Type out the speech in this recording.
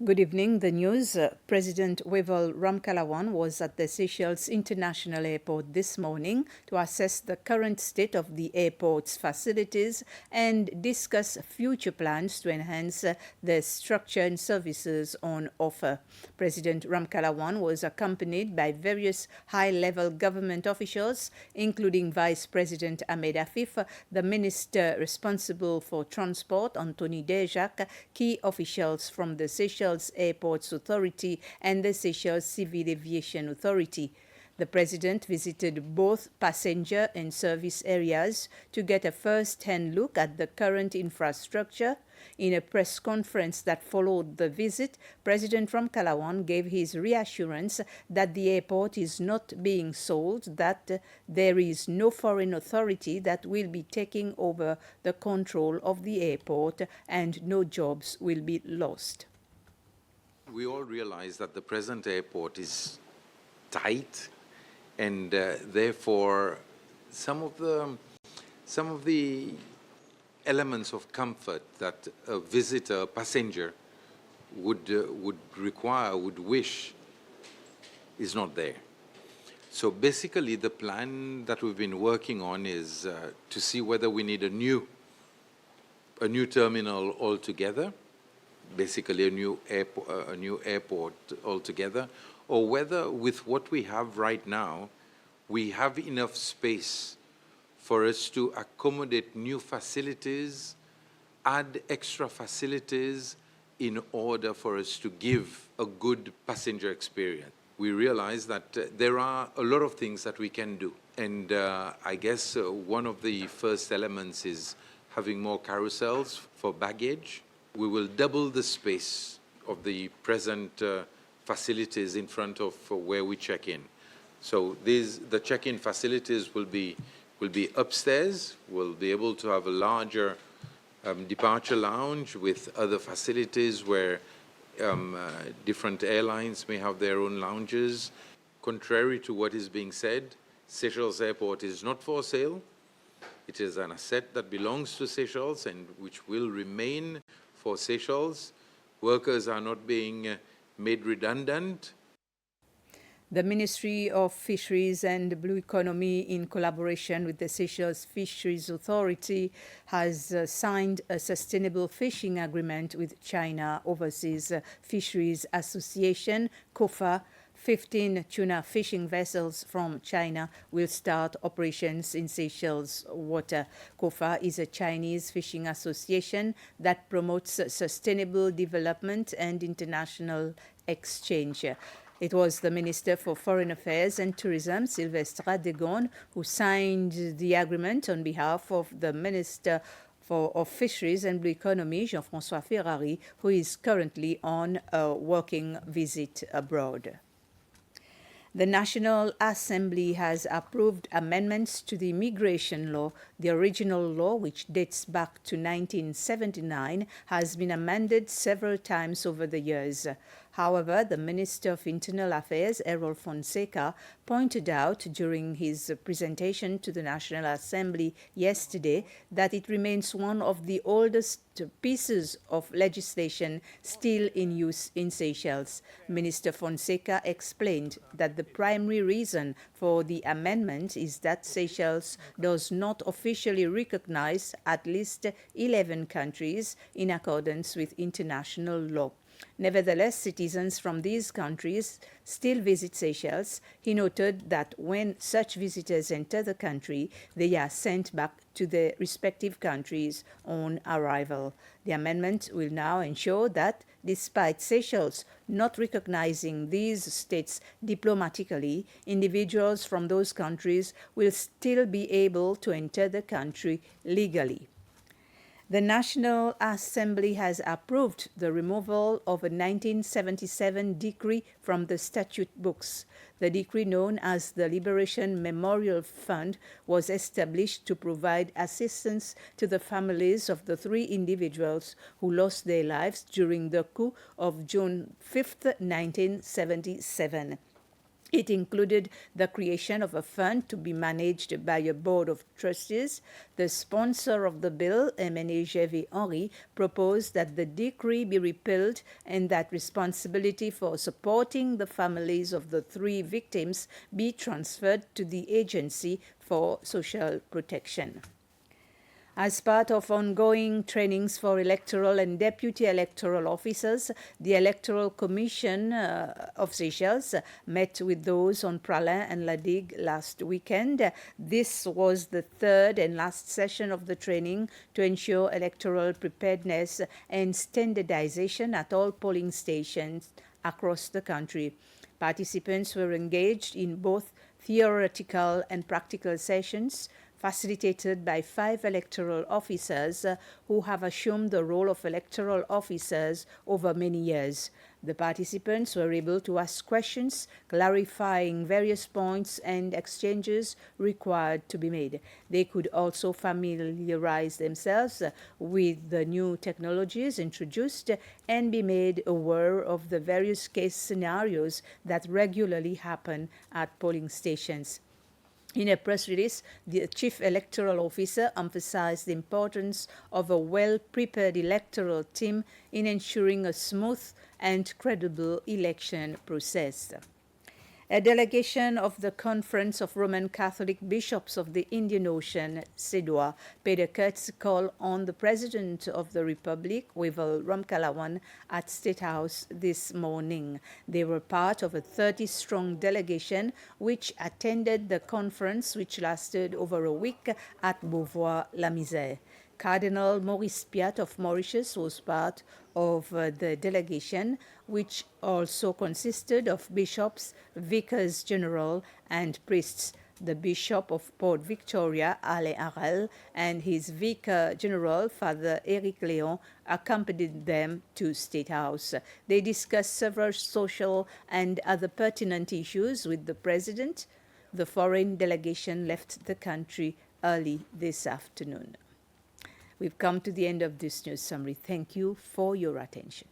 Good evening. The news. President Wavel Ramkalawan was at the Seychelles International Airport this morning to assess the current state of the airport's facilities and discuss future plans to enhance the structure and services on offer. President Ramkalawan was accompanied by various high-level government officials, including Vice President Ahmed Afif, the Minister responsible for Transport, Anthony Dejac, key officials from the Seychelles Airports Authority and the Seychelles Civil Aviation Authority. The president visited both passenger and service areas to get a first-hand look at the current infrastructure. In a press conference that followed the visit, President Ramkalawan gave his reassurance that the airport is not being sold, that there is no foreign authority that will be taking over the control of the airport and no jobs will be lost. We all realize that the present airport is tight, and therefore some of the elements of comfort that a visitor, a passenger would require, would wish, is not there. So basically, the plan that we've been working on is to see whether we need a new terminal altogether, basically a new airport altogether, or whether with what we have right now, we have enough space for us to accommodate new facilities, add extra facilities in order for us to give a good passenger experience. We realize that there are a lot of things that we can do. And I guess one of the first elements is having more carousels for baggage. We will double the space of the present facilities in front of where we check in. So the check-in facilities will be upstairs. We'll be able to have a larger departure lounge with other facilities where different airlines may have their own lounges. Contrary to what is being said, Seychelles Airport is not for sale. It is an asset that belongs to Seychelles and which will remain for Seychelles. Workers are not being made redundant. The Ministry of Fisheries and Blue Economy, in collaboration with the Seychelles Fisheries Authority, has signed a sustainable fishing agreement with China Overseas Fisheries Association, COFA. 15 tuna fishing vessels from China will start operations in Seychelles water. COFA is a Chinese fishing association that promotes sustainable development and international exchange. It was the Minister for Foreign Affairs and Tourism, Sylvestre Degon, who signed the agreement on behalf of the Minister of Fisheries and Blue Economy, Jean-François Ferrari, who is currently on a working visit abroad. The National Assembly has approved amendments to the immigration law. The original law, which dates back to 1979, has been amended several times over the years. However, the Minister of Internal Affairs, Errol Fonseca, pointed out during his presentation to the National Assembly yesterday that it remains one of the oldest pieces of legislation still in use in Seychelles. Minister Fonseca explained that the primary reason for the amendment is that Seychelles does not officially recognize at least 11 countries in accordance with international law. Nevertheless, citizens from these countries still visit Seychelles. He noted that when such visitors enter the country, they are sent back to their respective countries on arrival. The amendment will now ensure that, despite Seychelles not recognizing these states diplomatically, individuals from those countries will still be able to enter the country legally. The National Assembly has approved the removal of a 1977 decree from the statute books. The decree, known as the Liberation Memorial Fund, was established to provide assistance to the families of the 3 individuals who lost their lives during the coup of June 5, 1977. It included the creation of a fund to be managed by a board of trustees. The sponsor of the bill, MNEJV Henri, proposed that the decree be repealed and that responsibility for supporting the families of the 3 victims be transferred to the Agency for Social Protection. As part of ongoing trainings for electoral and deputy electoral officers, the Electoral Commission of Seychelles met with those on Pralin and La Digue last weekend. This was the 3rd and last session of the training to ensure electoral preparedness and standardization at all polling stations across the country. Participants were engaged in both theoretical and practical sessions, facilitated by 5 electoral officers who have assumed the role of electoral officers over many years. The participants were able to ask questions, clarifying various points and exchanges required to be made. They could also familiarize themselves with the new technologies introduced and be made aware of the various case scenarios that regularly happen at polling stations. In a press release, the Chief Electoral Officer emphasized the importance of a well-prepared electoral team in ensuring a smooth and credible election process. A delegation of the Conference of Roman Catholic Bishops of the Indian Ocean, CEDOA, paid a courtesy call on the President of the Republic, Wival Ramkalawan, at State House this morning. They were part of a 30-strong delegation which attended the conference, which lasted over a week at Beauvoir-la-Misère. Cardinal Maurice Piat of Mauritius was part of the delegation, which also consisted of bishops, vicars general, and priests. The Bishop of Port Victoria, Alain Harel, and his Vicar General, Father Eric Léon, accompanied them to State House. They discussed several social and other pertinent issues with the President. The foreign delegation left the country early this afternoon. We've come to the end of this news summary. Thank you for your attention.